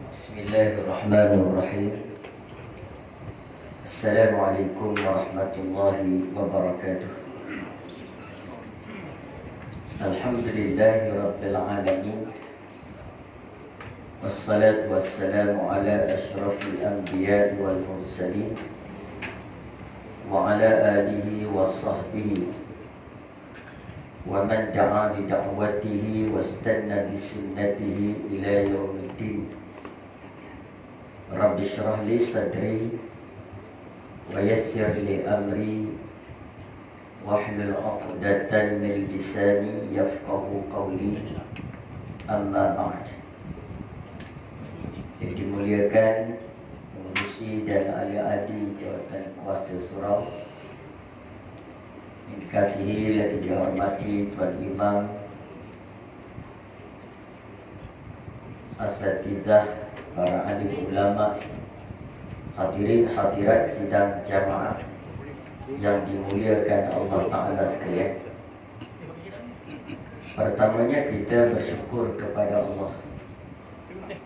Bismillahirrahmanirrahim. Assalamualaikum warahmatullahi wabarakatuh. Alhamdulillahi rabbil alamin. Wassalatu wassalamu ala asyrafil anbiya'i wal mursalin wa ala alihi wa sahbihi wa man da'a bi da'watihi wastanna bi sunnatihi ila yaumiddin. Rabbi syrah li sadri wa yassir li amri wahlul 'uqdatan min lisani yafqahu qawli. Amma ba'd. Yang dimuliakan pengurusi dan ahli-ahli Jawatan Kuasa Surau, yang dikasihi lagi dihormati Tuan Imam, asatizah, para alim ulama, hadirin hadirat sidang jamaah yang dimuliakan Allah Ta'ala sekalian. Pertamanya kita bersyukur kepada Allah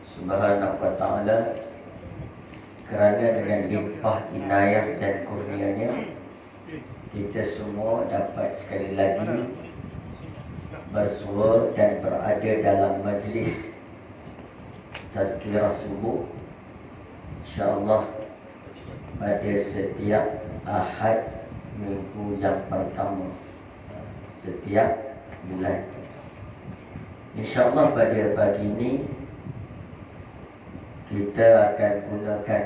Subhanahu wa Ta'ala kerana dengan limpah inayah dan kurnianya kita semua dapat sekali lagi bersua dan berada dalam majlis tazkirah subuh, insyaAllah pada setiap Ahad minggu yang pertama setiap bulan. InsyaAllah pada pagi ini kita akan gunakan,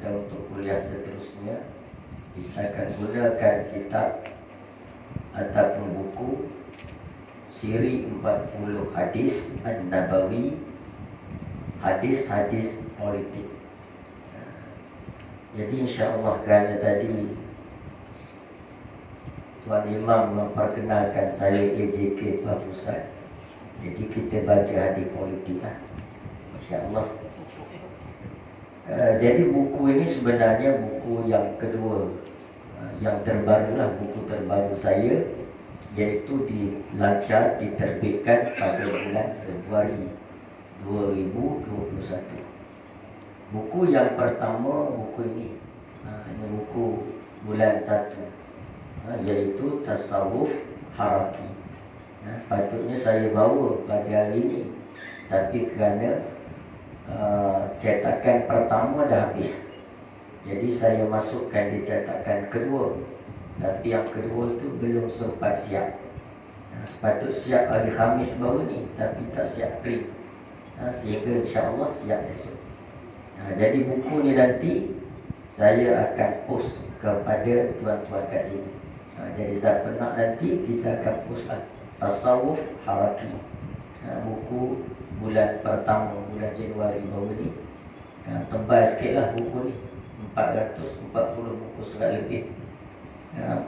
dan untuk kuliah seterusnya kita akan gunakan kitab ataupun buku siri 40 hadis An-Nabawi, hadis-hadis politik. Jadi insyaAllah kerana tadi Tuan Imam memperkenalkan saya AJK Pusat, jadi kita baca hadis politik lah, insyaAllah. Jadi buku ini sebenarnya buku yang kedua, yang terbaru lah, buku terbaru saya, iaitu diterbitkan pada bulan Februari 2021. Buku yang pertama, buku ini, ini buku bulan 1, iaitu Tasawuf Haraki. Patutnya saya bawa pada hari ini, tapi kerana cetakan pertama dah habis, jadi saya masukkan di cetakan kedua, tapi yang kedua tu belum sempat siap. Sepatut siap hari Khamis baru ni, tapi tak siap print, sehingga insyaAllah siap esok. Jadi buku ni nanti saya akan post kepada tuan-tuan kat sini. Jadi siapa nak nanti kita akan post lah Tasawuf Haraki, buku bulan pertama, bulan Januari baru ni. Tebal sikit lah buku ni, 440 muka surat lebih,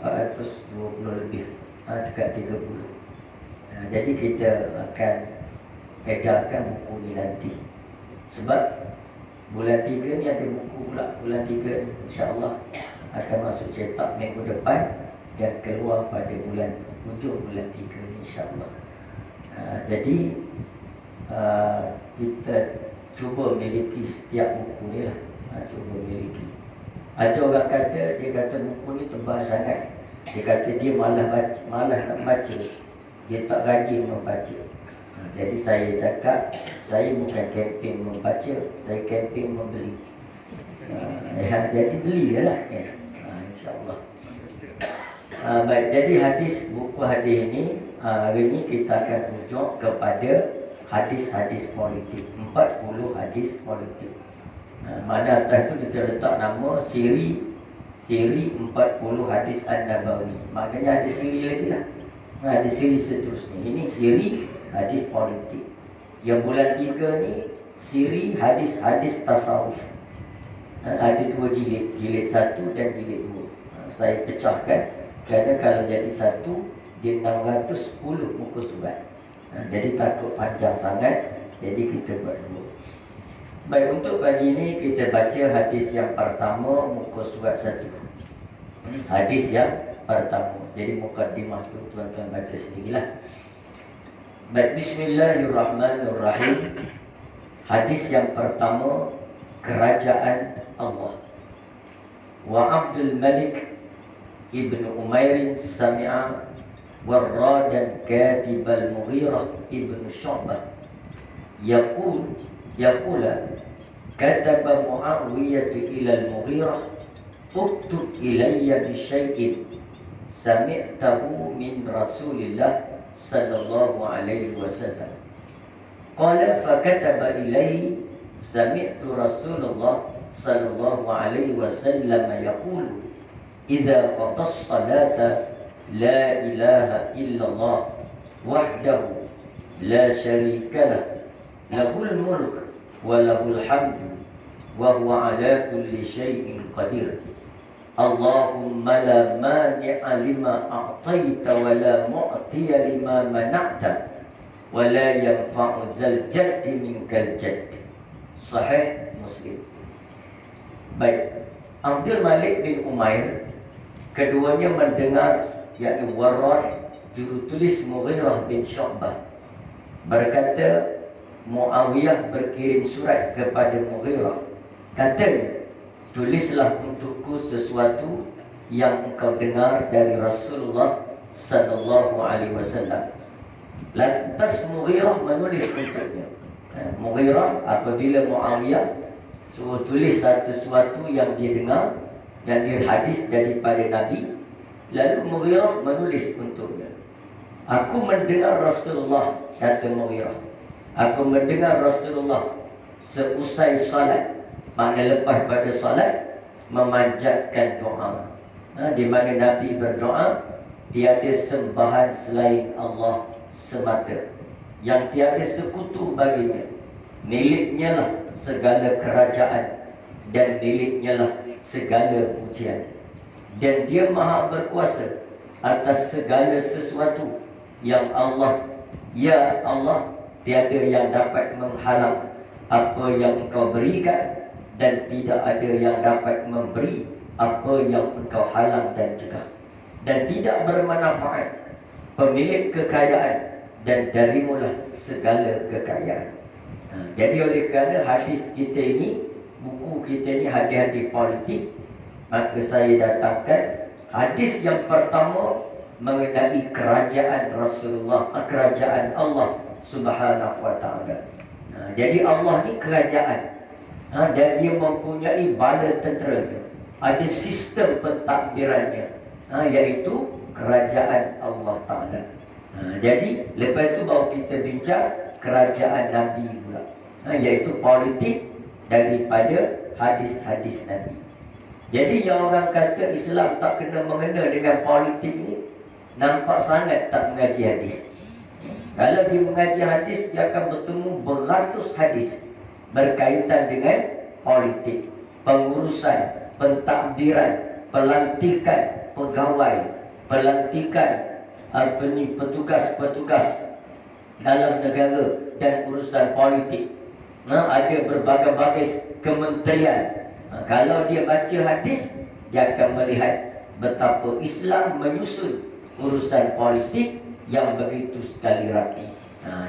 420 lebih, dekat 30. Jadi kita akan edarkan buku ni nanti. Sebab bulan 3 ni ada buku pula. Bulan 3 ni insyaAllah akan masuk cetak minggu depan dan keluar pada hujung bulan 3 ni insyaAllah. Jadi kita cuba miliki setiap buku ni lah, cuba miliki. Ada orang kata, dia kata buku ni tebal sangat, dia kata dia malas nak baca, dia tak rajin membaca. Jadi saya cakap, saya bukan kempen membaca, saya kempen membeli. Jadi belilah, insyaAllah. Baik, jadi buku hadis ini, hari ini kita akan rujuk kepada hadis-hadis politik, 40 hadis politik. Mana atas tu kita letak nama siri 40 hadis An-Nabawi. Maknanya ada siri lagi lah, ada siri seterusnya. Ini siri hadis politik. Yang bulan 3 ni siri hadis-hadis tasawuf. Ada 2 jilid, jilid 1 dan jilid 2. Saya pecahkan kerana kalau jadi 1 dia 610 muka surat. Jadi takut panjang sangat, jadi kita buat 2. Baik, untuk pagi ini kita baca hadis yang pertama, muka surat 1. Hadis yang pertama. Jadi mukadimah tu tuan-tuan baca sendirilah. Baik, bismillahirrahmanirrahim. Hadis yang pertama, kerajaan Allah. Wa Abdul Malik ibn Umair sami'a warradan katib al-Mughirah ibn Syu'bah yaqula kataba Muawiyah ila al-Mughirah uktub ilayya bi syai'in sami'tahu min Rasulillah sallallahu alaihi wasallam. Qala fakataba ilayhi sami'tu Rasulullah sallallahu alaihi wasallam yaqulu idza qatas salata la ilaha illallah wahdahu la syarika lah lahul mulk wa lahul hamdu wa huwa ala kulli syai'in qadir. Allahumma la mani'a lima a'taita wa la mu'tiya lima mana'ta wa la yanfa'u zal jaddi minkal jadd. Sahih Muslim. Baik, Abdul Malik bin Umair, keduanya mendengar, yakni Warrad, jurutulis Mughirah bin Syu'bah, berkata Muawiyah berkirim surat kepada Mughirah. Katanya, tulislah untukku sesuatu yang engkau dengar dari Rasulullah sallallahu alaihi wasallam. Lantas Mughirah menulis untuknya. Mughirah apabila Muawiyah suruh tulis sesuatu yang dia dengar, yang dia hadis daripada Nabi, lalu Mughirah menulis untuknya. Aku mendengar Rasulullah, kata Mughirah, aku mendengar Rasulullah seusai salat, makna lepas pada salat, memanjatkan doa. Di mana Nabi berdoa, tiada sembahan selain Allah semata, yang tiada sekutu baginya, miliknya lah segala kerajaan dan miliknya lah segala pujian, dan dia maha berkuasa atas segala sesuatu yang Allah, ya Allah, tiada yang dapat menghalang apa yang engkau berikan, dan tidak ada yang dapat memberi apa yang engkau halang dan cegah, dan tidak bermanfaat pemilik kekayaan, dan darimulah segala kekayaan. Jadi oleh kerana hadis kita ini, buku kita ini hadis-hadis politik, maka saya datangkan hadis yang pertama mengenai kerajaan Rasulullah, kerajaan Allah Subhanahu wa ta'ala. Jadi Allah ni kerajaan, dan dia mempunyai bala tentera, ada sistem pentadbirannya, iaitu kerajaan Allah Ta'ala. Jadi lepas itu baru kita bincang kerajaan Nabi pula, iaitu politik daripada hadis-hadis Nabi. Jadi yang orang kata Islam tak kena mengena dengan politik ni, nampak sangat tak mengaji hadis. Kalau dia mengaji hadis, dia akan bertemu beratus hadis berkaitan dengan politik, pengurusan, pentadbiran, pelantikan pegawai, pelantikan petugas-petugas dalam negara dan urusan politik. Ada berbagai-bagai kementerian. Kalau dia baca hadis, dia akan melihat betapa Islam menyusun urusan politik yang begitu sekali rapi.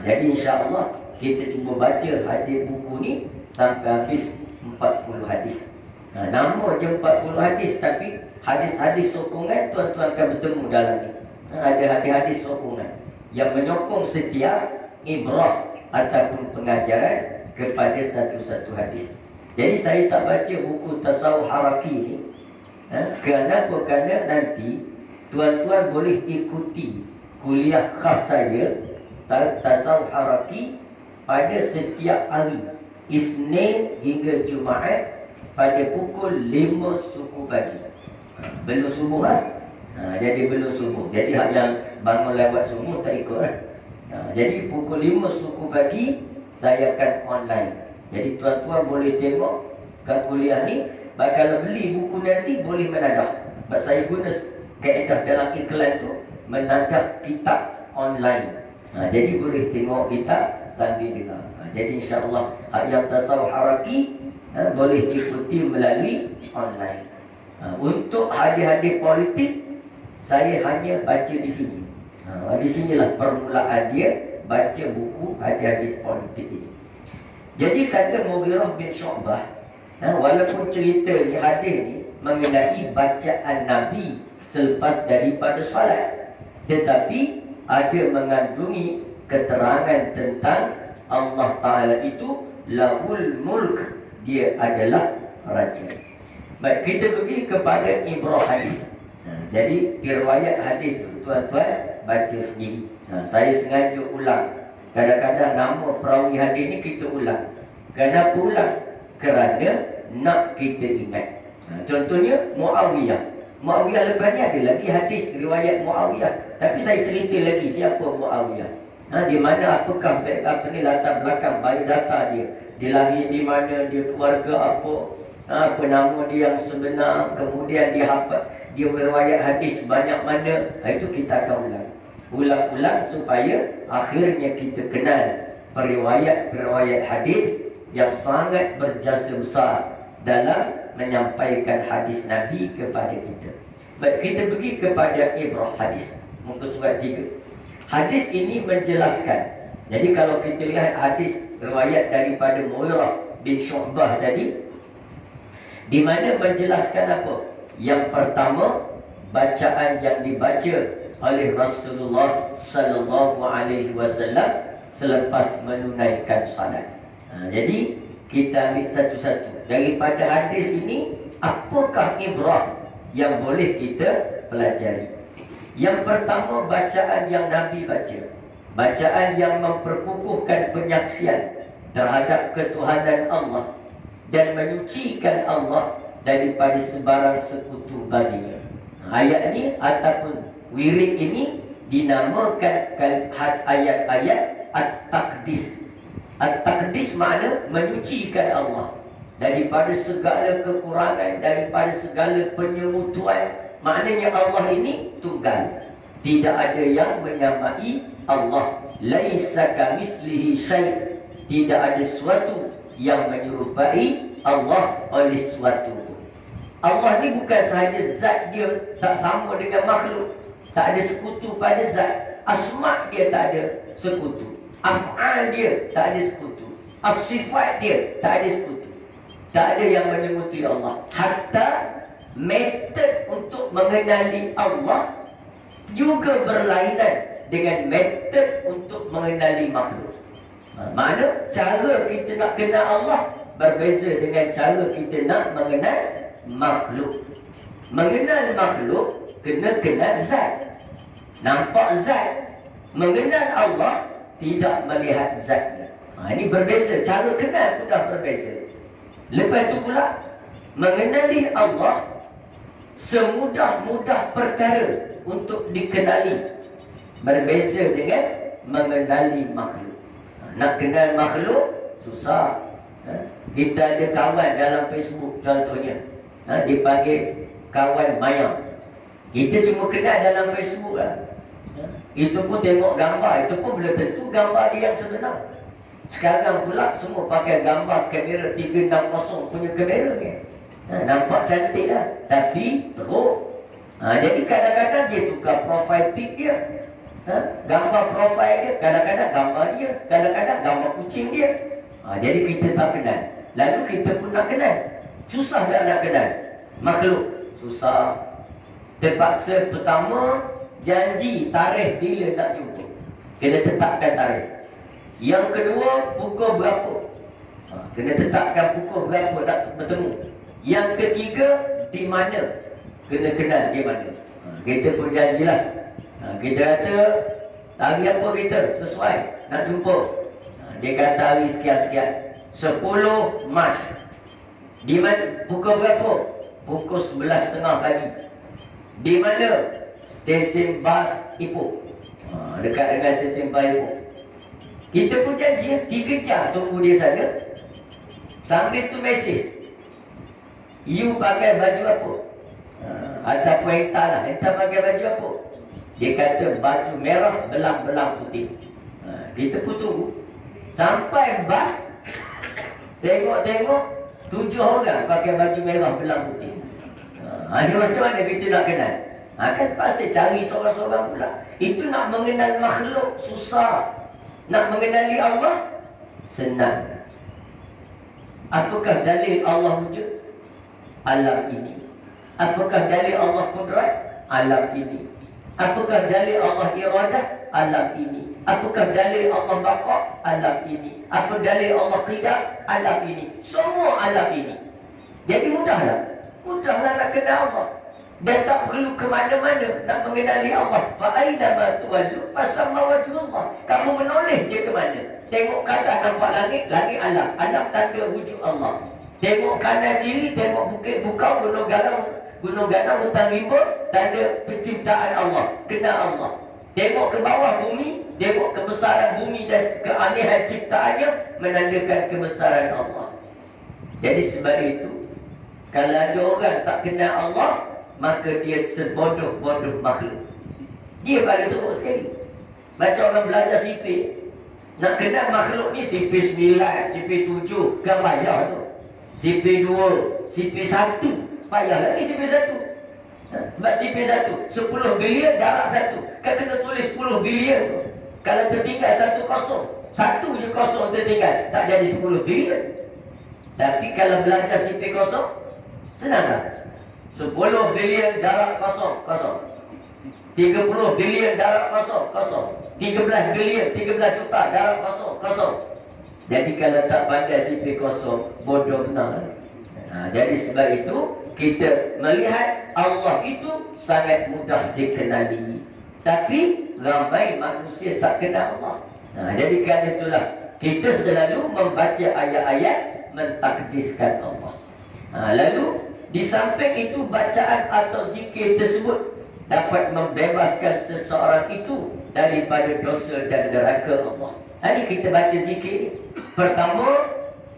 Jadi insya-Allah kita cuba baca hadis buku ni sampai habis 40 hadis. Nama je 40 hadis, tapi hadis-hadis sokongan tuan-tuan akan bertemu dalam ni. Ada hadis-hadis sokongan yang menyokong setiap ibrah ataupun pengajaran kepada satu-satu hadis. Jadi saya tak baca buku Tasawuf Haraki ni, kerana nanti tuan-tuan boleh ikuti kuliah khas saya Tasawuf Haraki pada setiap hari Isnin hingga Jumaat pada pukul 5 suku pagi. Belum subuh lah. Jadi belum subuh. Jadi hak yang bangun lewat subuh tak ikut lah. Jadi pukul 5 suku pagi saya akan online. Jadi tuan-tuan boleh tengok kat kuliah ni. Kalau beli buku nanti boleh menadah. Sebab saya guna kaedah dalam iklan tu, menadah kitab online. Jadi boleh tengok kitab sambil dengar. Jadi insya-Allah hak yang Tasawuf Haraki boleh ikuti melalui online. Untuk hadis-hadis politik, saya hanya baca di sini. Di sinilah permulaan dia baca buku hadis-hadis politik ini. Jadi kata Mughirah bin Syu'bah, walaupun cerita ni hadis ni mengenai bacaan Nabi selepas daripada salat, tetapi ada mengandungi keterangan tentang Allah Ta'ala itu lahul mulk, dia adalah raja. Baik, kita pergi kepada ibrah hadis. Jadi riwayat hadis tu tuan-tuan baca sendiri. Saya sengaja ulang. Kadang-kadang nama perawi hadis ni kita ulang. Kenapa ulang? Kerana nak kita ingat. Contohnya Muawiyah. Muawiyah lepas ni ada lagi hadis riwayat Muawiyah. Tapi saya cerita lagi siapa Muawiyah. Di mana apakah latar belakang biodata dia. Dia lahir di mana, dia keluarga apa nama dia yang sebenar, kemudian dia riwayat hadis banyak mana. Itu kita akan ulang-ulang supaya akhirnya kita kenal periwayat hadis yang sangat berjasa besar dalam menyampaikan hadis Nabi kepada kita. Baik, kita pergi kepada ibrah hadis, muka surat 3. Hadis ini menjelaskan. Jadi kalau kita lihat hadis riwayat daripada Mughirah bin Syu'bah tadi, di mana menjelaskan apa? Yang pertama, bacaan yang dibaca oleh Rasulullah sallallahu alaihi wasallam selepas menunaikan salat. Jadi kita ambil satu-satu. Daripada hadis ini, apakah ibrah yang boleh kita pelajari? Yang pertama, bacaan yang Nabi baca. Bacaan yang memperkukuhkan penyaksian terhadap ketuhanan Allah dan menyucikan Allah daripada sebarang sekutu baginya. Ayat ini ataupun wirid ini dinamakan ayat-ayat At-Taqdis. At-Taqdis makna menyucikan Allah daripada segala kekurangan, daripada segala penyemutuan. Maknanya Allah ini tunggal, tidak ada yang menyamai Allah. Laisa kamislihi syai', tidak ada sesuatu yang menyerupai Allah oleh sesuatu pun. Allah ni bukan sahaja zat dia tak sama dengan makhluk, tak ada sekutu pada zat. Asma' dia tak ada sekutu, af'al dia tak ada sekutu, as-sifat dia tak ada sekutu. Tak ada yang menyerupai Allah. Hatta metod untuk mengenali Allah juga berlainan dengan metod untuk mengenali makhluk. Mana cara kita nak kenal Allah berbeza dengan cara kita nak mengenal makhluk. Mengenal makhluk kena kenal zat, nampak zat. Mengenal Allah tidak melihat zatnya. Ini berbeza, cara kenal pun dah berbeza. Lepas itu pula, mengenali Allah semudah-mudah perkara untuk dikenali, berbeza dengan mengenali makhluk. Nak kenal makhluk susah. Kita ada kawan dalam Facebook contohnya, dipanggil kawan maya. Kita cuma kenal dalam Facebook lah. Itu pun tengok gambar, itu pun belum tentu gambar dia yang sebenar. Sekarang pula semua pakai gambar kamera 360 punya kamera ni. Nampak cantik lah, tapi teruk. Jadi kadang-kadang dia tukar profile pic dia, gambar profile dia, kadang-kadang gambar dia, kadang-kadang gambar kucing dia. Jadi kita tak kenal. Lalu kita pun nak kenal. Susah nak kenal makhluk, susah. Terpaksa pertama janji tarikh bila nak jumpa, kena tetapkan tarikh. Yang kedua, pukul berapa, kena tetapkan pukul berapa nak bertemu. Yang ketiga, di mana, kena kenal di mana. Kita pun janjilah. Kita kata hari apa kita sesuai nak jumpa. Dia kata hari sekian-sekian, 10 Mac. Di mana, pukul berapa? Pukul 11.30 pagi. Di mana? Stesen bas Ipoh. Dekat dengan stesen bas Ipoh. Kita pun janji 3 jam tunggu dia sana. Sambil tu mesej, you pakai baju apa? Ataupun entah pakai baju apa. Dia kata baju merah belang-belang putih. Kita pun tunggu sampai bas. Tengok 7 orang pakai baju merah belang putih. Macam mana kita nak kenal? Kan pasti cari seorang-seorang pula. Itu nak mengenal makhluk susah. Nak mengenali Allah senang. Apakah dalil Allah wujud? Alam ini. Apakah dalil Allah qudrat? Alam ini. Apakah dalil Allah iradah? Alam ini. Apakah dalil Allah baqa? Alam ini. Apa dalil Allah qidam? Alam ini. Semua alam ini. Jadi mudahlah nak kenal Allah. Dan tak perlu ke mana-mana nak mengenali Allah. Fa'aina ma tuwallu fasamma wajhullah. Kamu menoleh je ke mana? Tengok ke atas nampak langit, langit alam. Alam tanda wujud Allah. Tengok kanan kiri, tengok bukit bukau, gunung ganang, hutan rimbun, tanda penciptaan Allah. Kenal Allah. Tengok ke bawah bumi, tengok kebesaran bumi dan keanehan ciptaannya, menandakan kebesaran Allah. Jadi sebab itu, kalau ada orang tak kenal Allah, maka dia sebodoh-bodoh makhluk. Dia paling teruk sekali. Macam orang belajar sifir, nak kenal makhluk ni sifir 9, sifir 7, kan payah tu. Sifir 2, sifir 1, payah lagi sifir 1. Sebab sifir 1, 10 bilion darab 1. Kan kena tulis 10 bilion tu. Kalau tertinggal 1 kosong, 1 je kosong tertinggal, tak jadi 10 bilion. Tapi kalau belajar sifir kosong, senang tak? 10 bilion darab kosong, kosong. 30 bilion darab kosong, kosong. 13 bilion, 13 juta darab kosong, kosong. Jadi kalau tak pandai sifir kosong, bodoh benar. Jadi sebab itu, kita melihat Allah itu sangat mudah dikenali. Tapi ramai manusia tak kenal Allah. Jadi kerana itulah kita selalu membaca ayat-ayat mentakdiskan Allah. Lalu di samping itu, bacaan atau zikir tersebut dapat membebaskan seseorang itu daripada dosa dan neraka Allah. Hari kita baca zikir, pertama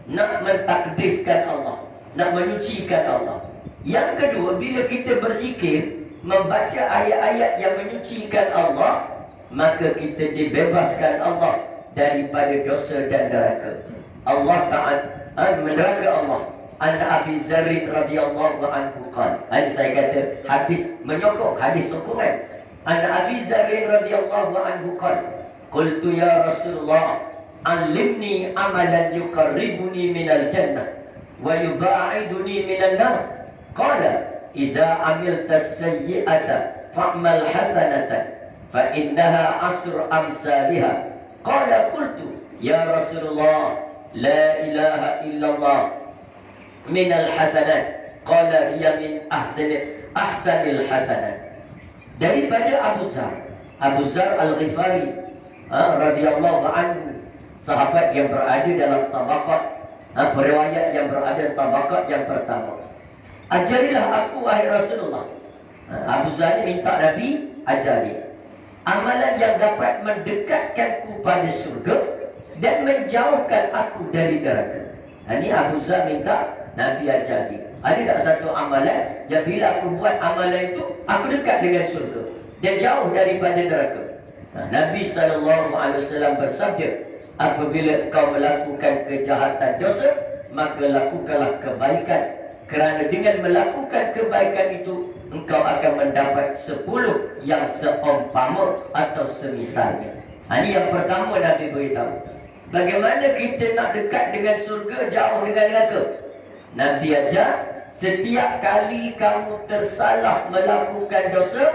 nak mentakdiskan Allah, nak menyucikan Allah. Yang kedua, bila kita berzikir, membaca ayat-ayat yang menyucikan Allah, maka kita dibebaskan Allah daripada dosa dan neraka. Allah Ta'ala neraka Allah. An Abi Zarrin radhiyallahu anhu qala. Ini saya kata hadis menyokong, hadis sokongan. An Abi Zarrin radhiyallahu anhu qala, qultu ya Rasulullah, allimni amalan yuqarribuni minal jannah wa yuba'iduni minan nar. Qala idza amilta as-sayyi'ata fa'mal hasanatan fa innaha asru amsalha. Qala qultu ya Rasulullah, la ilaha illallah minal hasanat. Qala hiya min ahsanil hasanat. Daripada Abu Zar Al-Ghifari radhiyallahu anhu, sahabat yang berada dalam tabaqat, periwayat yang berada dalam tabaqat yang pertama. Ajarilah aku wahai Rasulullah. Abu Zar minta Nabi ajari amalan yang dapat mendekatkanku pada surga dan menjauhkan aku dari neraka. Ini Abu Zar minta Nabi ajari. Ada tak satu amalan yang bila aku buat amalan itu, aku dekat dengan surga dan jauh daripada neraka? Nabi SAW bersabda, apabila kau melakukan kejahatan dosa, maka lakukanlah kebaikan. Kerana dengan melakukan kebaikan itu, engkau akan mendapat 10 yang seumpama atau semisalnya. Ini yang pertama Nabi beritahu. Bagaimana kita nak dekat dengan surga, jauh dengan neraka? Nabi ajar, setiap kali kamu tersalah melakukan dosa,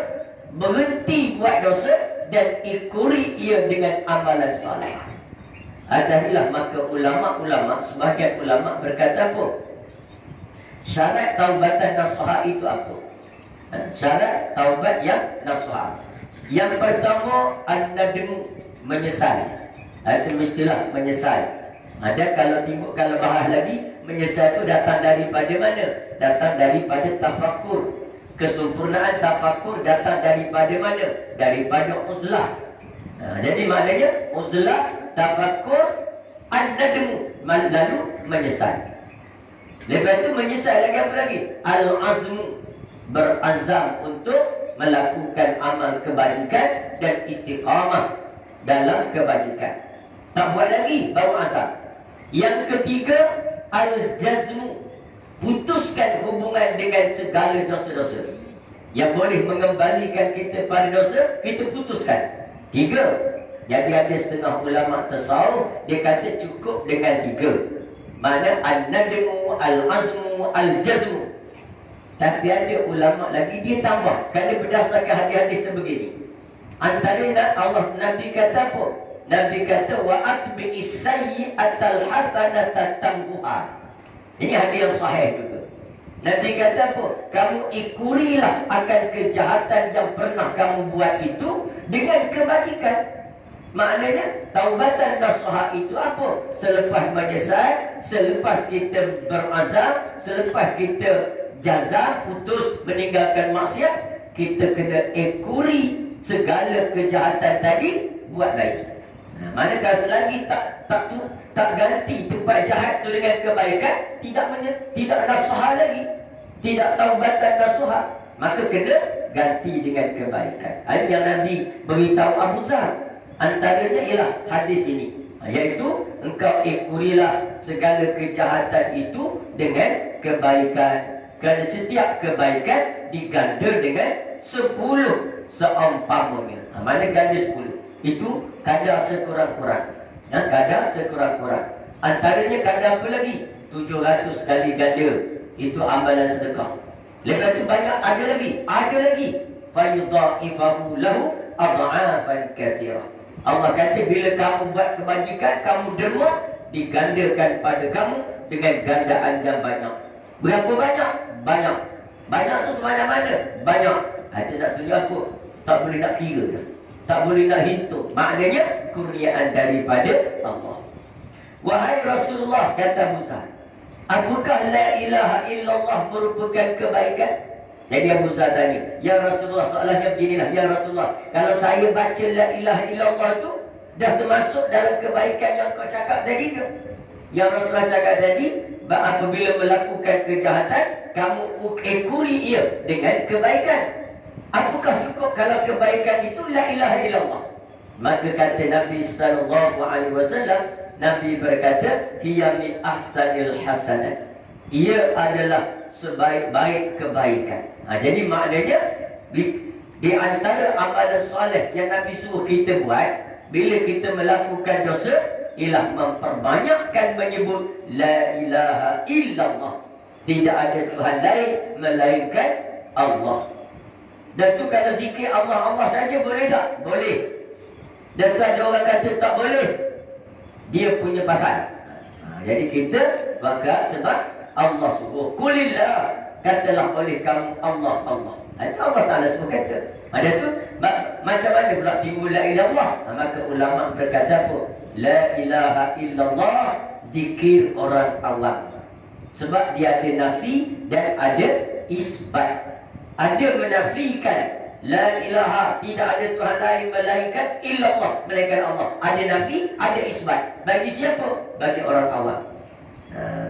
berhenti buat dosa dan ikuri ia dengan amalan soleh. Adalah maka ulama-ulama, sebahagian ulama berkata apa? Syarat taubatan nasuha itu apa? Syarat taubat yang nasuha. Yang pertama, an-nadmu, menyesal. Itu mestilah menyesal. Ada kalau bahas lagi, menyesal itu datang daripada mana? Datang daripada tafakur. Kesempurnaan tafakur datang daripada mana? Daripada uzlah. Jadi maknanya uzlah, tafakur, an-nadmu, lalu menyesal. Lepas itu menyesal lagi apa lagi? Al-azmu, berazam untuk melakukan amal kebajikan dan istiqamah dalam kebajikan. Tak buat lagi, baru azam. Yang ketiga, al-jazmu, putuskan hubungan dengan segala dosa-dosa yang boleh mengembalikan kita pada dosa, kita putuskan. 3. Jadi ada setengah ulama tasawuf, dia kata cukup dengan 3. Mana an-nadmu, al-azmu, al-jazmu. Tapi ada ulama lagi dia tambah, kerana berdasarkan hadis-hadis sebegini. Antaranya Allah Nabi kata apa? Nabi kata wa atbi'is sayyi'atal hasanata tamhuha. Ini hadis yang sahih juga. Nabi kata apa? Kamu ikurilah akan kejahatan yang pernah kamu buat itu dengan kebajikan. Maknanya taubatan nasuha itu apa? Selepas menyesal, selepas kita berazam, selepas kita jazam, putus meninggalkan maksiat, kita kena ikuri segala kejahatan tadi buat baik. Manakala selagi tak ganti tempat jahat tu dengan kebaikan, tidak nasuha lagi, tidak taubatan nasuha, maka kena ganti dengan kebaikan. Ini yang Nabi beritahu Abu Zar. Antaranya ialah hadis ini, iaitu engkau ikurilah segala kejahatan itu dengan kebaikan, kerana setiap kebaikan diganda dengan 10 seumpamanya. Mana ganda 10? Itu kadar sekurang-kurang. Kadar sekurang-kurang. Antaranya kadar apa lagi? 700 kali ganda. Itu amalan sedekah. Lepas tu banyak, ada lagi. Fayudha'ifahu lahu adha'afan katsirah. Allah kata bila kamu buat kebajikan, kamu derma, digandakan pada kamu dengan gandaan yang banyak. Berapa banyak? Banyak. Banyak tu sebanyak mana? Banyak. Itu nak tunjuk apa? Tak boleh nak kira dah. Tak boleh nak hitung. Maknanya kurniaan daripada Allah. Wahai Rasulullah, kata Musa, apakah la ilaha illallah merupakan kebaikan? Jadi Abu Zar tanya, ya Rasulullah, soalannya beginilah, ya Rasulullah, kalau saya baca la ilaha illallah tu dah termasuk dalam kebaikan yang kau cakap tadi ke? Yang Rasulullah cakap tadi, apabila melakukan kejahatan, kamu ikuri ia dengan kebaikan. Apakah cukup kalau kebaikan itu la ilaha illallah? Maka kata Nabi SAW, Nabi berkata, hiya min ahsanil hasanat. Ia adalah sebaik-baik kebaikan. Jadi maknanya di antara amalan soleh yang Nabi suruh kita buat bila kita melakukan dosa ialah memperbanyakkan menyebut la ilaha illallah. Tidak ada Tuhan lain melainkan Allah. Dan tu kalau zikir Allah saja boleh tak? Boleh. Dan tu ada orang kata tak boleh, dia punya pasal. Jadi kita maka sebab Allah suruh, kulillah, katalah oleh kamu Allah. Itu Allah Ta'ala suruh kata. Ada tu macam mana pula timbul la ilaha illallah? Maka ulama berkata apa? La ilaha illallah zikir orang awam. Sebab dia ada nafi dan ada isbat. Ada menafikan la ilaha, tidak ada Tuhan lain melainkan illallah, melainkan Allah. Ada nafi, ada isbat. Bagi siapa? Bagi orang awam.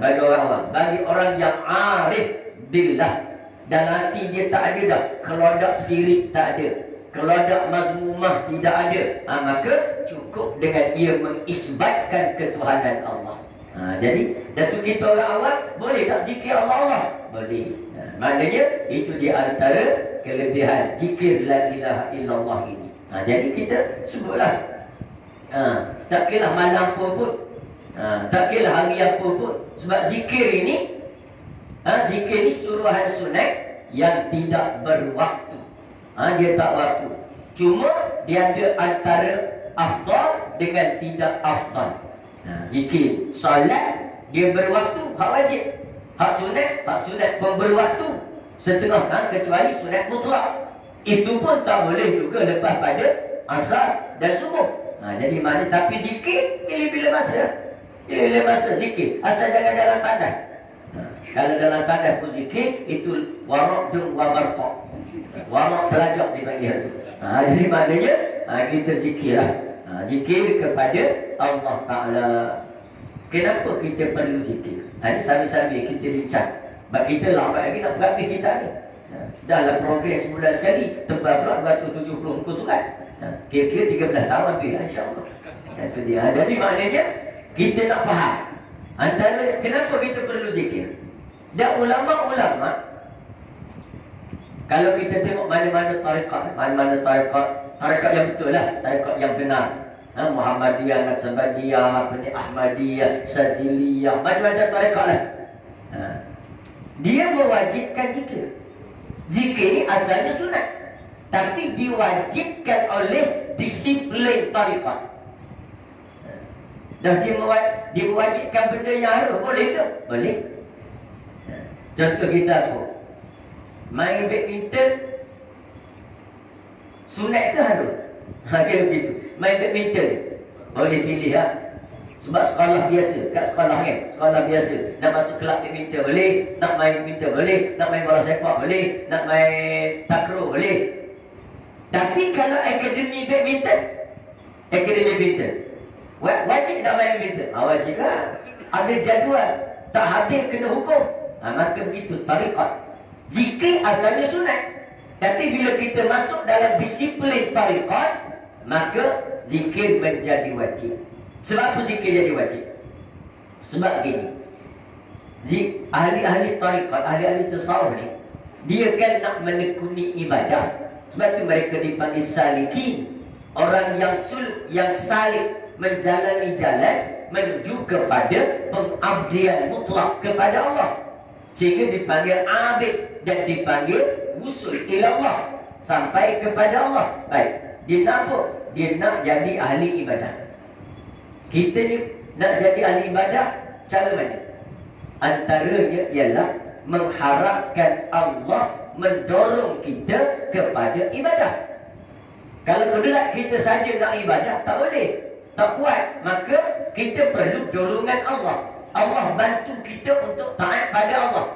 Bagi orang awam, bagi orang yang arif billah, dalam hati dia tak ada dah kelodak syirik, tak ada kelodak mazmumah, tidak ada. Maka cukup dengan ia mengisbatkan ketuhanan Allah. Jadi datuk kita orang awam boleh tak zikir Allah? Boleh. Maknanya itu di antara kelebihan zikir la ilaha illallah ini. Jadi kita sebutlah. Tak kira malam pun, tak kira hari apa pun. Sebab zikir ini suruhan sunat yang tidak berwaktu. Dia tak waktu. Cuma dia ada antara afdal dengan tidak afdal. Zikir solat dia berwaktu, hak wajib. Hak sunat pun berwaktu setengah kecuali sunat mutlak. Itu pun tak boleh juga lepas pada asar dan subuh. Jadi mana, tapi zikir bila-bila masa. Bila-bila masa zikir, asal jangan dalam tandas. Kalau dalam tandas pun zikir, itu warak dan wabarqa. Warak telajak dipanggil itu. Jadi maknanya kita zikirlah. Zikir kepada Allah Ta'ala. Kenapa kita perlu zikir? Ini sambil-sambil kita bincang. Sebab kita lambat lagi nak berhabis kita ni. Dahlah program sebulan sekali, tebal pula 270 muka surat. Kira-kira 13 tahun habis lah, insyaAllah. Itu dia. Jadi maknanya kita nak faham antara kenapa kita perlu zikir. Dan ulama-ulama, kalau kita tengok mana-mana tarikat yang betul lah, tarikat yang benar, Muhammadiyah, Naksabandiyah, apa ni, Ahmadiyah, Syaziliyah, macam-macam tarekat lah. Dia mewajibkan zikir. Zikir ni asalnya sunat, tapi diwajibkan oleh disiplin tarekat. Dan dia mewajibkan benda yang harus. Boleh ke? Boleh. Contoh kita apa? Main badminton sunat ke harus? Dia begitu. Main badminton boleh pilih lah. Sebab sekolah biasa, kat sekolah kan, sekolah biasa, nak masuk kelab badminton boleh, nak main badminton boleh, nak main bola sepak boleh, nak main takraw boleh. Tapi kalau akademi badminton, wajib nak main badminton? Wajib lah. Ada jadual, tak hadir kena hukum. Maka begitu tarekat. Zikir asalnya sunat, tapi bila kita masuk dalam disiplin tarekat, maka zikir menjadi wajib. Sebab apa zikir jadi wajib? Sebab gini, ahli-ahli tarekat, ahli-ahli tasawuf ni, dia kan nak menekuni ibadah. Sebab tu mereka dipanggil salikin. Orang yang suluk, yang salik, menjalani jalan menuju kepada pengabdian mutlak kepada Allah, sehingga dipanggil abid dan dipanggil wusul ilallah, sampai kepada Allah. Baik, dia nak apa? Dia nak jadi ahli ibadah. Kita ni nak jadi ahli ibadah, cara mana? Antaranya ialah mengharapkan Allah mendorong kita kepada ibadah. Kalau kedua kita saja nak ibadah, tak boleh, tak kuat. Maka kita perlu dorongan Allah. Allah bantu kita untuk taat pada Allah.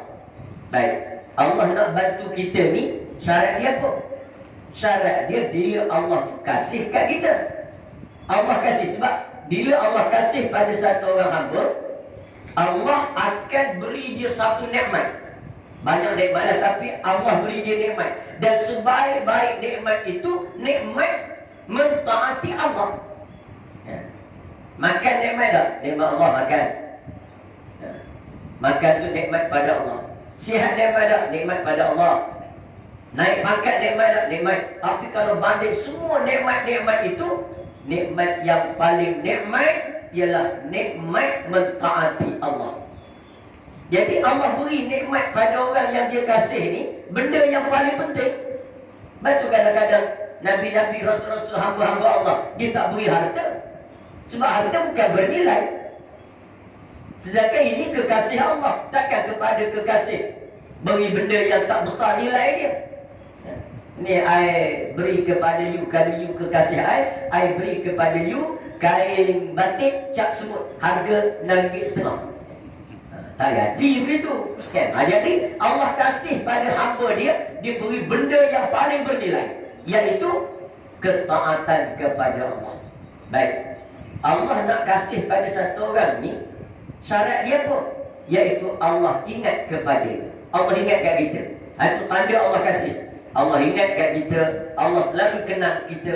Baik, Allah nak bantu kita ni, syarat dia apa? Syarat dia bila Allah tu kasih kat kita. Allah kasih, sebab bila Allah kasih pada satu orang hamba, Allah akan beri dia satu nikmat. Banyak nikmat lah, tapi Allah beri dia nikmat. Dan sebaik-baik nikmat itu nikmat mentaati Allah. Makan nikmat tak? Nikmat Allah makan. Makan tu nikmat pada Allah. Sihat nikmat tak? Nikmat pada Allah. Naik pangkat nikmat tak? Nikmat. Tapi kalau banding semua nikmat-nikmat itu, nikmat yang paling nikmat ialah nikmat mentaati Allah. Jadi Allah beri nikmat pada orang yang dia kasih ni, benda yang paling penting. Betul, kadang-kadang Nabi-Nabi, Rasul-Rasul, hamba-hamba Allah, dia tak beri harta. Sebab harta bukan bernilai. Sedangkan ini kekasih Allah. Takkan kepada kekasih beri benda yang tak besar nilai dia. Ni I beri kepada you, kalau you kekasih I beri kepada you kain batik cap semut, harga RM6.50. Tak jadi begitu kan? Jadi Allah kasih pada hamba dia, dia beri benda yang paling bernilai, iaitu ketaatan kepada Allah. Baik, Allah nak kasih pada satu orang ni, syarat dia apa? Iaitu Allah ingat kepada dia. Allah ingat kat kita. Itu tanda Allah kasih. Allah ingat kat kita, Allah selalu kenal kita.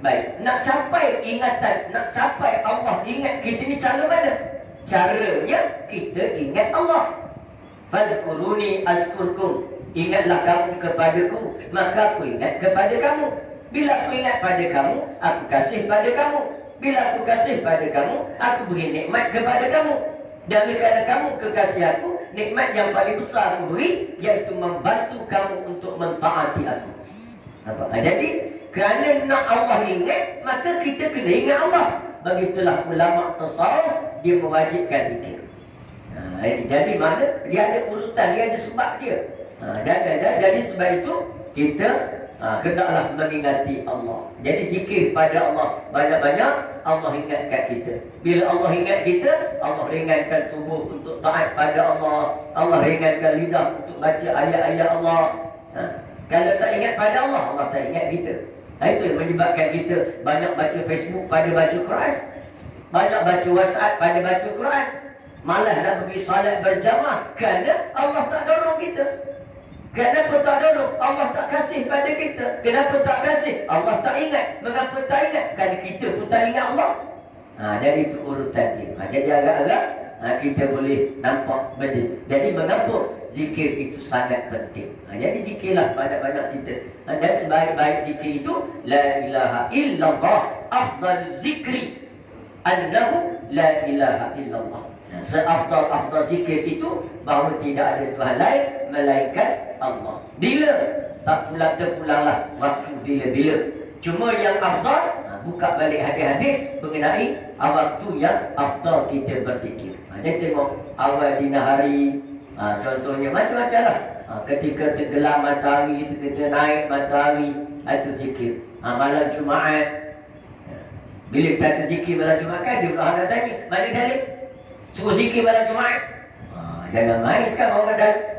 Baik, nak capai ingatan, nak capai Allah ingat kita ni cara mana? Caranya kita ingat Allah. Fazkuruni azkurkum. Ingatlah kamu kepadaku, maka aku ingat kepada kamu. Bila aku ingat pada kamu, aku kasih pada kamu. Bila aku kasih pada kamu, aku beri nikmat kepada kamu. Dan kerana kamu kekasih aku, nikmat yang paling besar aku beri, iaitu membantu kamu untuk mentaati aku. Nampak? Jadi kerana nak Allah ingat, maka kita kena ingat Allah. Begitulah ulama tasawuf, dia mewajibkan zikir. Jadi mana? Dia ada urutan, dia ada sebab dia. Jadi sebab itu kita hendaklah mengingati Allah. Jadi zikir pada Allah banyak-banyak, Allah ingat kat kita. Bila Allah ingat kita, Allah ringankan tubuh untuk taat pada Allah. Allah ringankan lidah untuk baca ayat-ayat Allah. Kalau tak ingat pada Allah, Allah tak ingat kita. Itu yang menyebabkan kita banyak baca Facebook pada baca Quran, banyak baca WhatsApp pada baca Quran, malah nak pergi salat berjamaah kerana Allah tak dorong kita. Kenapa tak dorong? Allah tak kasih pada kita. Kenapa tak kasih? Allah tak ingat. Mengapa tak ingat? Kerana kita pun tak ingat Allah. Jadi itu urutan dia. Jadi agak-agak kita boleh nampak benda itu. Jadi mengapa zikir itu sangat penting? Jadi zikirlah banyak-banyak kita. Dan sebaik-baik zikir itu La ilaha illallah afdal zikri annahu la ilaha illallah. Seafdal zikir itu bahawa tidak ada Tuhan lain melainkan Allah. Bila? Tak pulang terpulanglah waktu bila-bila. Cuma yang afdal, buka balik hadis-hadis mengenai waktu yang afdal kita berzikir. Jadi tengok awal dini hari, contohnya macam-macam lah. Ketika tenggelam matahari, ketika naik matahari, itu zikir. Malam Jumaat, bila kita terzikir malam Jumaat kan, dia orang nak tanya, mana dalil? Suruh zikir malam Jumaat. Jangan main sekarang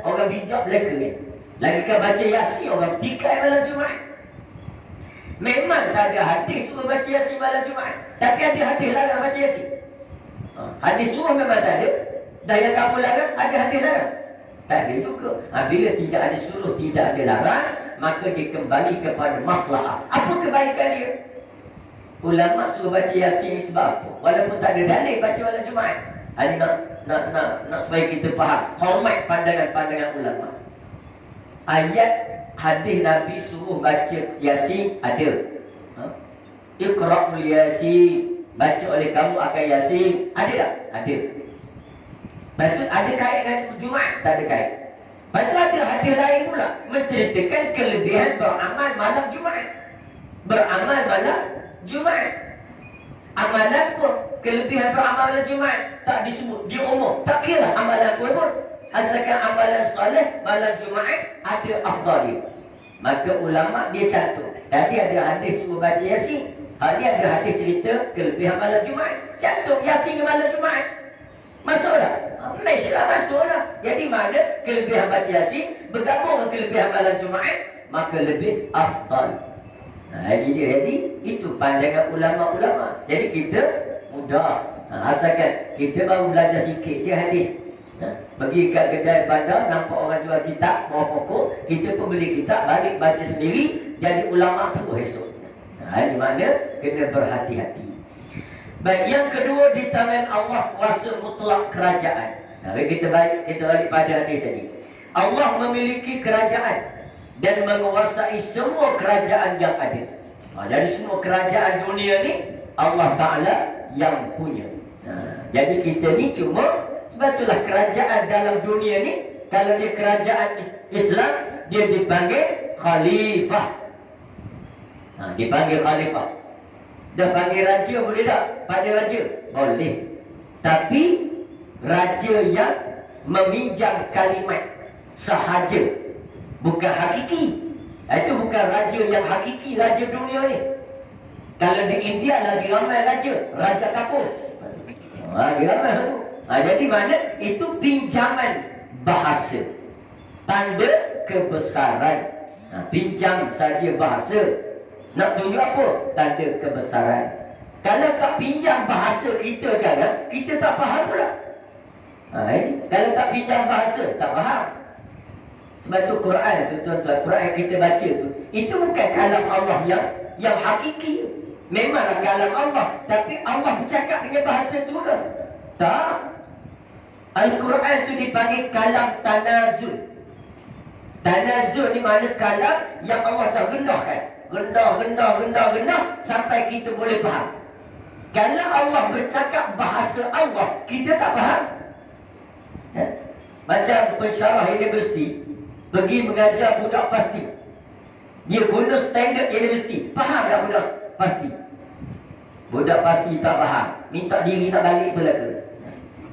orang bijak belaka kan. Lagi kan baca Yasin, orang petikai malam Jumaat. Memang tak ada hadis suruh baca Yasin malam Jumaat, tapi ada hadis larang baca Yasin. Hadis suruh memang tak ada. Dah yang kamu larang, ada hadis larang? Tak ada juga. Bila tidak ada suruh, tidak ada larang, maka dia kembali kepada maslahah. Apa kebaikan dia? Ulama suruh baca Yasin ni sebab apa? Walaupun tak ada dalil baca malam Jumaat. Ini nak supaya kita faham, hormat pandangan-pandangan ulama. Ayat hadis Nabi suruh baca Yasin ada. Iqra'ul Yasin, baca oleh kamu akan Yasin. Ada tak? Ada. Betul, ada kait dengan Jumaat? Tak ada kait. Padahal ada hadis lain pula menceritakan kelebihan beramal malam Jumaat. Beramal malam Jumaat. Amalan pun, kelebihan beramal malam Jumaat tak disebut, dia umum. Tak kira lah amalan pun. Asalkan amalan soleh malam Jumaat ada afdal dia. Maka ulama dia cantum. Tadi ada hadis suruh baca Yasin. Hari ni ada hadis cerita kelebihan malam Jumaat. Cantum Yasin ke malam Jumaat. Masuklah. Meslah masuklah. Jadi mana kelebihan baca Yasin bergabung dengan kelebihan malam Jumaat, maka lebih afdal. Jadi itu pandangan ulama-ulama. Jadi kita mudah. Asalkan kita baru belajar sikit je hadis. Pergi kat kedai bandar, nampak orang jual kitab bawah pokok, kita pun beli kitab, balik baca sendiri, jadi ulama terus esok. Di mana kena berhati-hati. Baik, yang kedua, di tangan Allah kuasa mutlak kerajaan. Kita balik pada hadis tadi. Allah memiliki kerajaan dan menguasai semua kerajaan yang ada. Jadi semua kerajaan dunia ni Allah Ta'ala yang punya. Jadi kita ni cuma, sebab itulah kerajaan dalam dunia ni, kalau dia kerajaan Islam, dia dipanggil khalifah. Dipanggil khalifah. Dah panggil raja boleh tak? Pada raja? Boleh. Tapi raja yang meminjam kalimat sahaja, bukan hakiki. Itu bukan raja yang hakiki, raja dunia ni. Kalau di India lagi ramai raja, raja kapur. Lagi ramai tu. Jadi mana? Itu pinjaman bahasa, tanda kebesaran. Pinjam saja bahasa, nak tunjuk apa? Tanda kebesaran. Kalau tak pinjam bahasa kita kan, kita tak faham pula. Kalau tak pinjam bahasa, tak faham. Sebab tu Quran tu, tuan-tuan, Quran yang kita baca tu, itu bukan kalam Allah yang hakiki. Memanglah kalam Allah, tapi Allah bercakap dengan bahasa tu ke? Tak. Al-Quran tu dipanggil kalam tanazul. Tanazul ni mana kalam yang Allah dah rendahkan. Rendah sampai kita boleh faham. Kalau Allah bercakap bahasa Allah, kita tak faham. Macam pensyarah universiti pergi mengajar budak pasti, dia guna standard universiti, faham tak budak pasti? Budak pasti tak faham, minta diri nak balik belaka.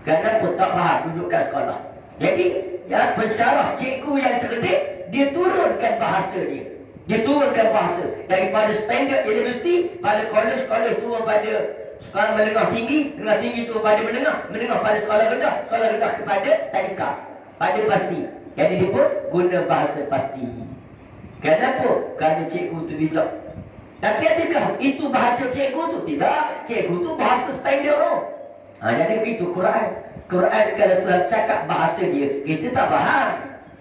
Kenapa tak faham duduk kat sekolah? Jadi pensyarah, cikgu yang cerdik, dia turunkan bahasa dia. Dia turunkan bahasa daripada standard universiti pada kolej turun pada sekolah menengah tinggi turun pada menengah pada sekolah rendah kepada tadika, pada pasti. Jadi dia pun guna bahasa pasti. Kenapa? Kerana cikgu tu bijak. Tapi adakah itu bahasa cikgu tu? Tidak. Cikgu tu bahasa standard orang. Jadi begitu Quran. Quran kalau Tuhan cakap bahasa dia, kita tak faham.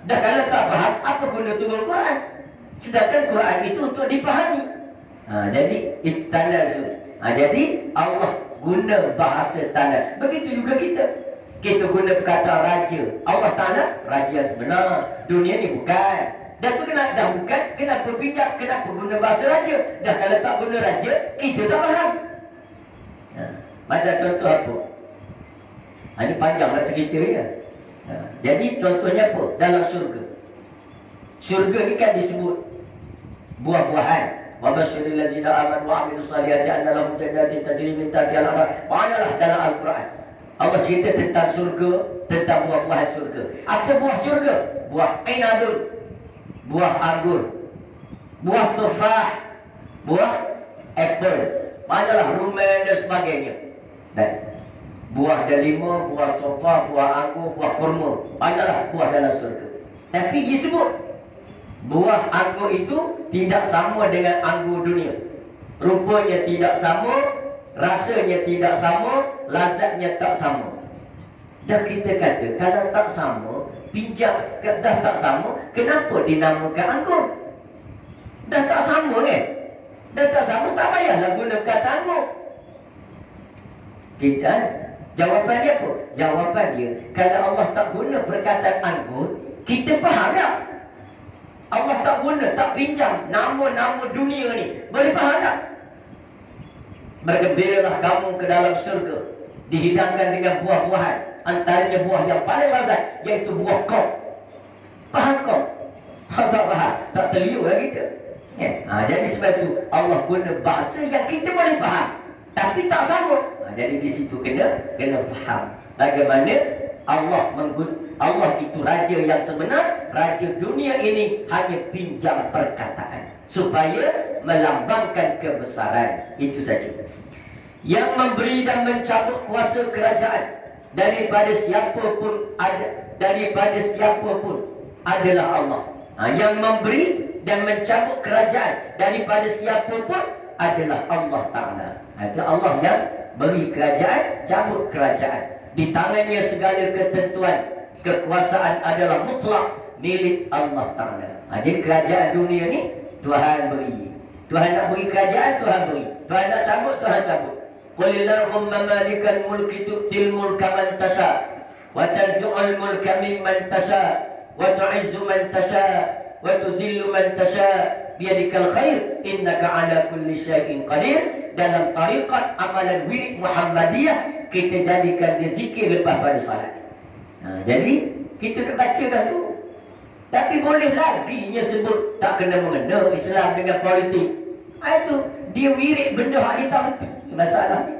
Dah kalau tak faham, apa guna turun Quran? Sedangkan Quran itu untuk dipahami. Jadi itu tanda zul. Jadi Allah guna bahasa tanda. Begitu juga kita. Kita guna perkataan raja. Allah Ta'ala raja yang sebenar. Dunia ni bukan. Dah tu dah bukan, kenapa pinjam, kenapa guna bahasa raja? Dah kalau tak guna raja, kita tak faham. Macam contoh apa? Ini panjanglah cerita ya. Jadi contohnya apa? Dalam syurga. Syurga ni kan disebut buah-buahan. Wa basyiril ladzina amanu wa amilus solihati anna lahum jannatin tajri min tahtiha al-anhar. Banyaklah dalam Al-Quran Allah cerita tentang syurga, tentang buah-buahan syurga. Apa buah syurga? Buah inabun, buah anggur, buah tufah, buah apple, banyaklah rumah dan sebagainya. Dan buah delima, buah tufah, buah anggur, buah kurma, banyaklah buah dalam syurga. Tapi disebut buah anggur itu tidak sama dengan anggur dunia. Rupanya tidak sama, rasanya tidak sama, lazatnya tak sama. Dah kita kata kalau tak sama, pinjam dah tak sama, kenapa dinamakan anggur? Dah tak sama kan? Dah tak sama, tak payahlah guna kata anggur. Kita, jawapan dia apa? Jawapan dia, kalau Allah tak guna perkataan anggur, kita faham tak? Allah tak guna, tak pinjam nama-nama dunia ni, boleh faham tak? Bergembiralah kamu ke dalam syurga, dihidangkan dengan buah-buahan, antaranya buah yang paling lazat, iaitu buah kau. Faham kau? Tak faham, tak terliur lah kita. Jadi sebab itu Allah guna bahasa yang kita boleh faham, tapi tak sama. Jadi di situ kena faham bagaimana Allah itu raja yang sebenar. Raja dunia ini hanya pinjam perkataan supaya melambangkan kebesaran. Itu saja. Yang memberi dan mencabut kuasa kerajaan daripada siapa pun adalah Allah. Yang memberi dan mencabut kerajaan daripada siapa pun adalah Allah Ta'ala. Itu Allah yang beri kerajaan, cabut kerajaan. Di tangannya segala ketentuan. Kekuasaan adalah mutlak milik Allah Ta'ala. Jadi kerajaan dunia ni Tuhan beri. Tuhan nak beri kerajaan, Tuhan beri. Tuhan nak cabut, Tuhan cabut. Qulillahumma malikal mulki tu'til mulka man tasha wa tanzu'ul mulka mimman tasha wa tu'izzu man tasha wa tuzillu man tasha biyadikal khair innaka ala kulli syai'in qadir. Dalam tarikat amalan wirid Muhammadiyah, kita jadikan dia zikir lepas pada salat. Jadi kita dah baca dah tu. Tapi boleh lagi nya sebut tak kena mengena Islam dengan politik. Itu dia wirid benda hak dia tahu masalah ni.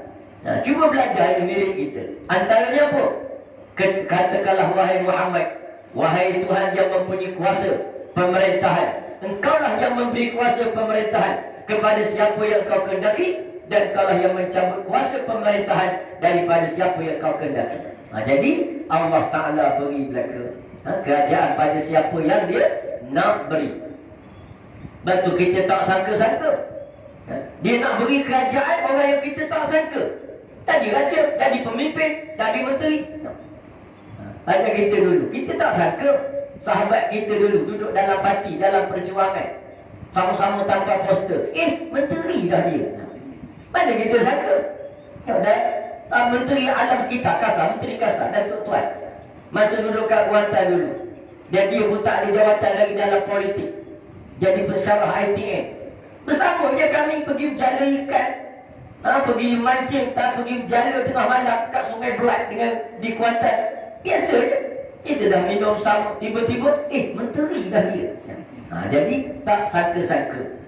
Cuba belajar ini wirid kita. Antaranya apa? Katakanlah wahai Muhammad, wahai Tuhan yang mempunyai kuasa pemerintahan, engkaulah yang memberi kuasa pemerintahan kepada siapa yang kau kehendaki, dan engkaulah yang mencabut kuasa pemerintahan daripada siapa yang kau kehendaki. Jadi Allah Ta'ala beri belaka kerajaan pada siapa yang dia nak beri. Betul, kita tak sangka-sangka. Dia nak beri kerajaan orang yang kita tak sangka. Tadi raja, jadi pemimpin, jadi menteri. Macam kita dulu, kita tak sangka sahabat kita dulu duduk dalam parti, dalam perjuangan, sama-sama tanpa poster. Menteri dah dia. Mana kita sangka? Menteri alam kita, kasar, menteri kasar, Datuk Tuan. Masa duduk kat Kuantan dulu, dan dia pun tak ada jawatan lagi dalam politik, jadi pensyarah ITN. Bersama je kami pergi jala ikan, pergi mancing, pergi jala tengah malam kat Sungai Berat dengan di Kuantan. Biasa je. Kita dah minum sama, tiba-tiba menteri dah dia. Jadi tak sangka-sangka.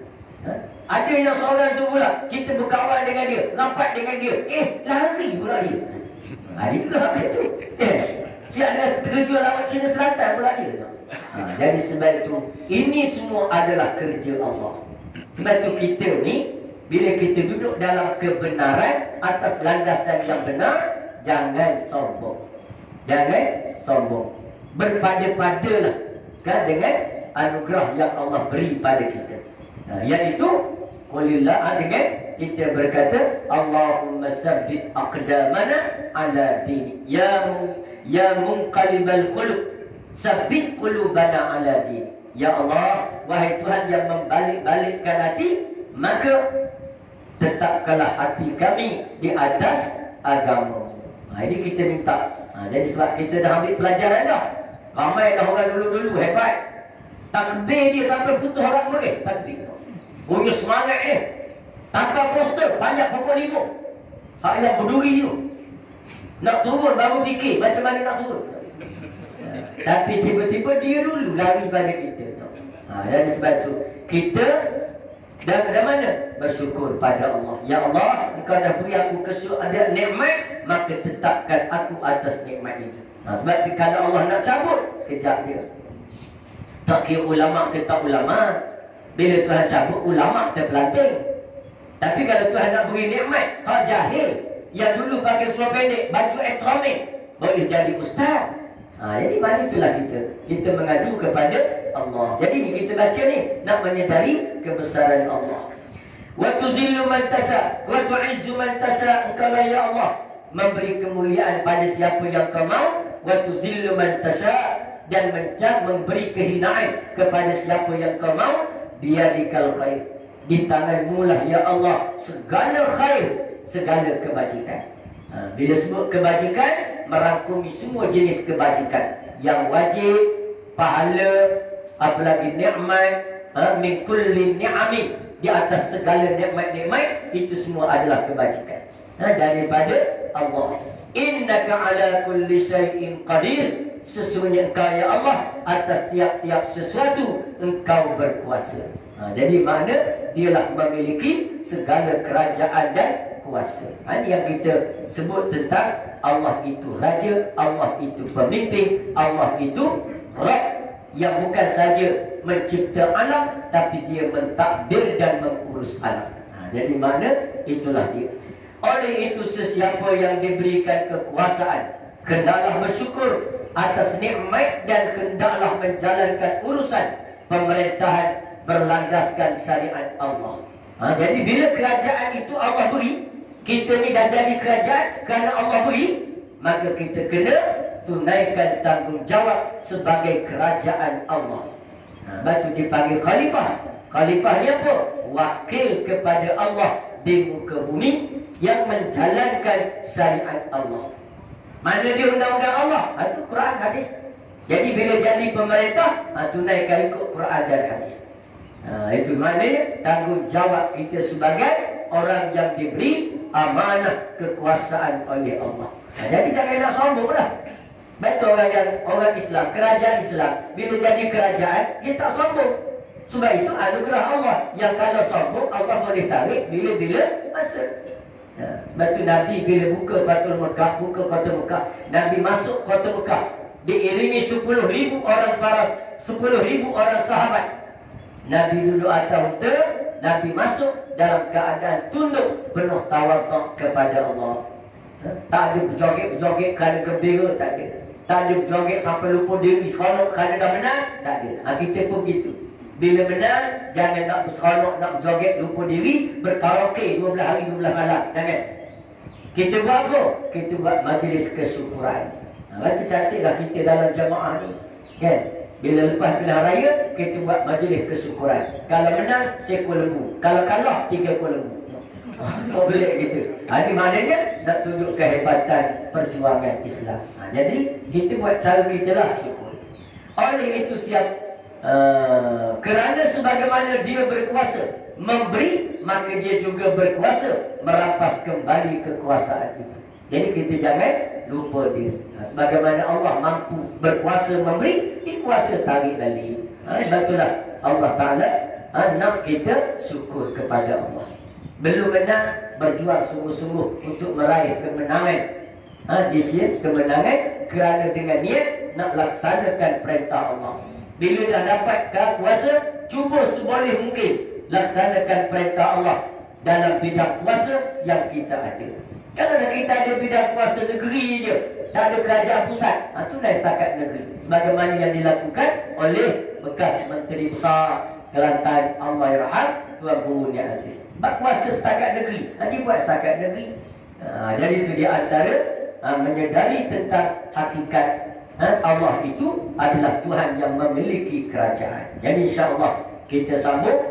Ada yang seorang tu pula, kita berkawan dengan dia, rapat dengan dia, lari pula dia. Dia juga apa tu? Si ada kerja lawan Cina Selatan pula dia tu. Jadi sebab itu, ini semua adalah kerja Allah. Sebab itu kita ni, bila kita duduk dalam kebenaran atas landasan yang benar, jangan sombong. Jangan sombong. Berpada-padalah dengan anugerah yang Allah beri pada kita. Iaitu qulillah, dengan kita berkata Allahumma sabbit aqdamana ala dini. Ya munqalibal qulub, sabbit qulubana ala dini. Ya Allah, wahai Tuhan yang membalik-balikkan hati, maka tetapkanlah hati kami di atas agama. Ini kita minta. Jadi sebab kita dah ambil pelajaran dah. Ramai dah orang dulu-dulu hebat. Takbir dia sampai putus orang mereka. Takbir. Oh, ya semangat tanpa poster, banyak pokok limau. Hak yang berduri tu. Nak turun baru fikir macam mana nak turun. Tapi tiba-tiba dia dulu lari pada kita. Jadi sebab tu kita dari mana? Bersyukur pada Allah. Ya Allah, Engkau dah beri aku ada nikmat, maka tetapkan aku atas nikmat ini. Sebab kalau Allah nak cabut, sekejap dia. Tak kira ulama ke tak ulama. Bila Tuhan cabut, ulama terpelanting. Tapi kalau Tuhan nak beri nikmat, hak jahil yang dulu pakai seluar pendek, baju elektronik, boleh jadi ustaz. Jadi mana itulah kita mengadu kepada Allah. Jadi ni kita baca ni nak menyedari kebesaran Allah. Wa tuzillu man tasha wa tu'izzu man tasha. Engkau lah ya Allah memberi kemuliaan pada siapa yang kau mau. Wa tuzillu man tasha, dan memberi kehinaan kepada siapa yang kau mau. Biyadikal khair, di tanganmu lah ya Allah segala khair, segala kebajikan. Bila sebut kebajikan, merangkumi semua jenis kebajikan yang wajib, pahala, apalagi nikmat, min kulli ni'amin, di atas segala nikmat-nikmat, itu semua adalah kebajikan daripada Allah. Innaka ala kulli syai'in qadir. Sesungguhnya Engkau ya Allah atas tiap-tiap sesuatu Engkau berkuasa. Jadi makna dialah memiliki segala kerajaan dan kuasa. Ini yang kita sebut tentang Allah itu Raja, Allah itu Pemimpin, Allah itu Rabb, yang bukan saja mencipta alam, tapi dia mentadbir dan mengurus alam. Jadi makna itulah dia. Oleh itu sesiapa yang diberikan kekuasaan, hendaklah bersyukur atas nikmat dan hendaklah menjalankan urusan pemerintahan berlandaskan syariat Allah. Jadi bila kerajaan itu Allah beri, kita ni dah jadi kerajaan kerana Allah beri, maka kita kena tunaikan tanggungjawab sebagai kerajaan Allah. Batu dipanggil khalifah. Khalifah ni apa? Wakil kepada Allah di muka bumi yang menjalankan syariat Allah. Mana dia undang-undang Allah? Itu Quran hadis. Jadi bila jadi pemerintah, tunaikan ikut Quran dan hadis. Itu maknanya tanggungjawab kita sebagai orang yang diberi amanah kekuasaan oleh Allah. Jadi jangan nak sombong lah. Betul orang Islam, kerajaan Islam, bila jadi kerajaan, dia tak sombong. Sebab itu anugerah Allah. Yang kalau sombong, Allah boleh tarik bila-bila masa. Sebab itu Nabi bila buka Fatul Mekah, buka kota Mekah, Nabi masuk kota Mekah diiringi 10,000 orang sahabat. Nabi duduk atas unta, Nabi masuk dalam keadaan tunduk penuh tawaduk kepada Allah. Tak ada berjoget-berjoget kerana gembira, tak ada. Tak ada berjoget sampai lupa diri seronok kerana dah menang, tak ada. Kita pun begitu. Bila menang, jangan nak berseronok, nak berjoget, lupa diri, berkaraoke 12 hari 12 malam. Jangan. Kita buat apa? Kita buat majlis kesyukuran. Berarti cantiklah kita dalam jamaah ni. Kan? Bila lepas pilihan raya, kita buat majlis kesyukuran. Kalau menang, seekor lembu. Kalau kalah, 3 ekor lembu. Boleh gitu. Ini maknanya nak tunjuk kehebatan perjuangan Islam. Jadi, kita buat cara kita lah syukur. Oleh itu siap. Kerana sebagaimana dia berkuasa memberi, maka dia juga berkuasa merampas kembali kekuasaan itu. Jadi kita jangan lupa diri. Sebagaimana Allah mampu berkuasa memberi, dia kuasa tarik balik. Betullah Allah Ta'ala nak kita syukur kepada Allah. Belum menang, berjuang sungguh-sungguh untuk meraih kemenangan. Di sini kemenangan kerana dengan niat nak laksanakan perintah Allah. Bila dah dapat kuasa, cuba seboleh mungkin laksanakan perintah Allah dalam bidang kuasa yang kita ada. Kalau kita ada bidang kuasa negeri je, tak ada kerajaan pusat, tunai setakat negeri. Sebagaimana yang dilakukan oleh bekas Menteri Besar Kelantan Allahyarham Tuan Guru Nia Aziz. Kuasa setakat negeri, dia buat setakat negeri. Jadi itu dia antara menyedari tentang hakikat Allah itu adalah Tuhan yang memiliki kerajaan. Jadi insya-Allah kita sambung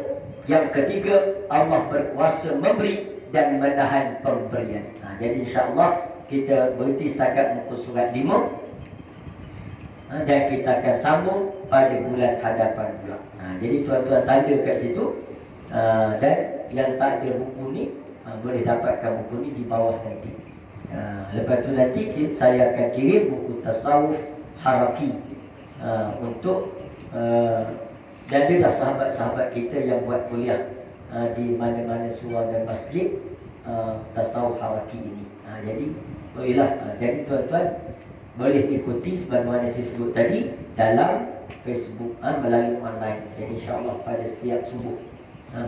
yang ketiga, Allah berkuasa memberi dan menahan pemberian. Jadi insya-Allah kita berhenti setakat muka surat 5. Dan kita akan sambung pada bulan hadapan pula. Jadi tuan-tuan tanda kat situ. Dan yang tak ada buku ni boleh dapatkan buku ni di bawah nanti. Lepas tu nanti saya akan kirim buku tasawuf haraki untuk dan adalah sahabat-sahabat kita yang buat kuliah di mana-mana surau dan masjid tasawuf haraki ini. Jadi bolehlah. Jadi tuan-tuan boleh ikuti sebagaimana saya sebut tadi dalam Facebook melalui online. Jadi insya-Allah pada setiap subuh.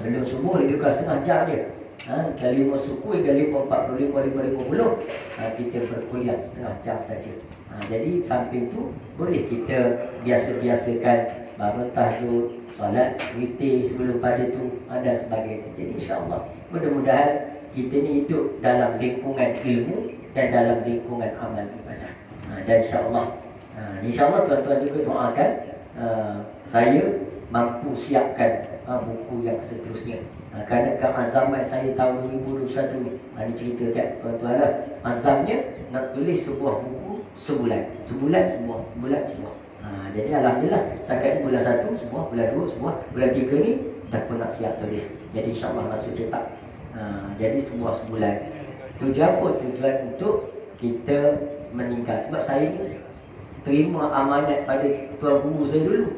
Belum subuh lebih kurang setengah jam je. Kali 5 suku hingga 5.45, 5.50 kita berkuliah setengah jam saja. Jadi sampai itu boleh kita biasa-biasakan bangun tahajud, solat witir sebelum pada itu dan sebagainya. Jadi insya-Allah mudah-mudahan kita ni hidup dalam lingkungan ilmu dan dalam lingkungan amal ibadah. Dan insya-Allah tuan-tuan juga doakan saya mampu siapkan buku yang seterusnya. Kerana azaman saya tahun 2021 ni, ini cerita kan tuan-tuan lah. Azamnya nak tulis sebuah buku sebulan sebuah. Jadi alhamdulillah setakat ni bulan 1 sebuah, bulan 2 sebuah, bulan 3 ni dah pun nak siap tulis. Jadi insya-Allah masuk cetak. Jadi sebulan. Tujuan apa? Tujuan untuk kita meninggal. Sebab saya ni terima amanat pada tuan guru saya dulu.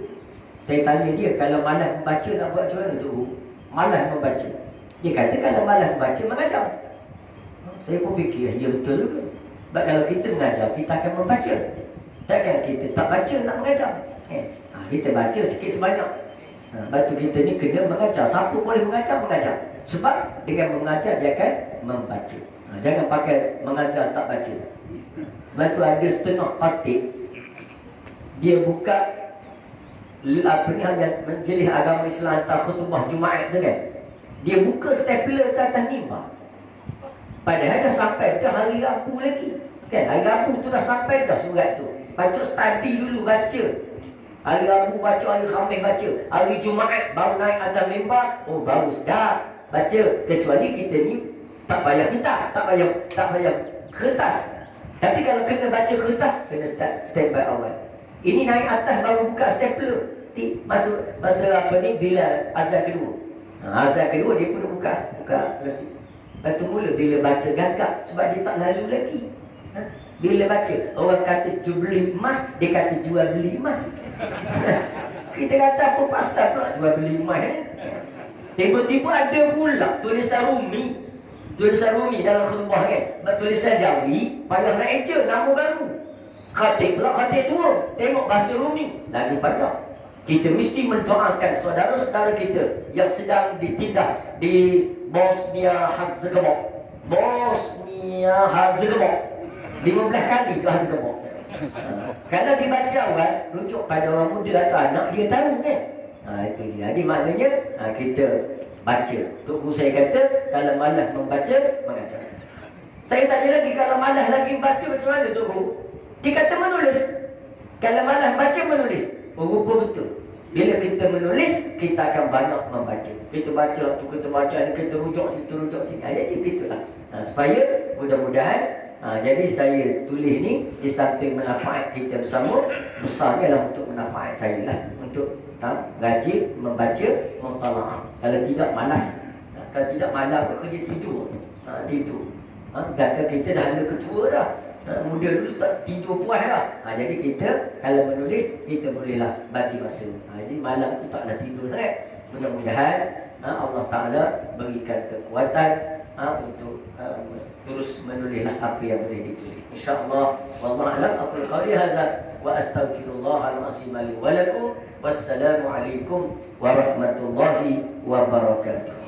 Saya tanya dia, kalau malas membaca nak buat macam mana tu? Malas membaca. Dia kata kalau malas membaca mengajar. Saya pun fikir, ya betul juga. Sebab kalau kita mengajar, kita akan membaca. Takkan kita tak baca nak mengajar. Kita baca sikit sebanyak. Batu kita ni kena mengajar. Siapa boleh mengajar? Mengajar. Sebab dengan mengajar dia akan membaca. Jangan pakai mengajar tak baca. Batu ada setengah khatib. Dia buka Majlis Agama Islam hantar khutbah Jumaat tu kan. Dia buka stapler ke atas mimbar. Padahal dah sampai dah hari Rabu lagi. Kan hari Rabu tu dah sampai dah surat tu. Baca study dulu baca. Hari Rabu baca, hari Khamis baca. Hari Jumaat baru naik atas mimbar. Oh baru sedap baca. Kecuali kita ni tak payah kitab, tak payah kertas. Tapi kalau kena baca kertas, kena step by awal. Ini naik atas baru buka stapler. Masa apa ni bila azan kedua. Azan kedua dia pun buka plastik. Lepas tu mula bila baca gagak sebab dia tak lalu lagi. Bila baca orang kata jual beli emas, dia kata jual beli emas. Kita kata apa pasal pula jual beli emas ni? Tiba-tiba ada pula tulisan Rumi. Tulisan Rumi dalam khutbah kan. Tulisan Jawi, payah nak eja nama baru. Khatib pula khatib tua. Tengok bahasa Rumi lagi payah. Kita mesti mendoakan saudara-saudara kita yang sedang ditindas di Bosnia-Herzegovina. 15 kali tu Herzegovina. Kalau dibaca awal, rujuk pada orang muda atau anak, dia tahu kan. Itu dia. Jadi maknanya kita baca. Tok Guru saya kata kalau malas membaca, mengajar. Saya tanya lagi, kalau malas lagi baca macam mana Tok Guru? Dia kata menulis. Kalau malas baca, menulis. Rupa betul. Bila kita menulis, kita akan banyak membaca. Kita baca, tu kita baca, kita rujuk situ, rujuk sini. Jadi begitulah. Supaya mudah-mudahan jadi saya tulis ni di samping manfaat kita bersama, besarnya lah untuk manfaat saya lah. Untuk rajin membaca, mentalaah. Kalau tidak malas. Kalau tidak malas, kerja tidur. Tidur. Dan kita dah ada ketua dah. Muda dulu tak tidur puas dah. Jadi kita kalau menulis, kita bolehlah bagi masa. Jadi malam tu taklah tidur sangat. Mudah-mudahan Allah Ta'ala berikan kekuatan untuk terus menulislah apa yang boleh ditulis. InsyaAllah. Wallahu a'lam. Aqul qawli hadza wa astaghfirullahal azim li wa lakum. Wassalamu alaikum warahmatullahi wabarakatuh.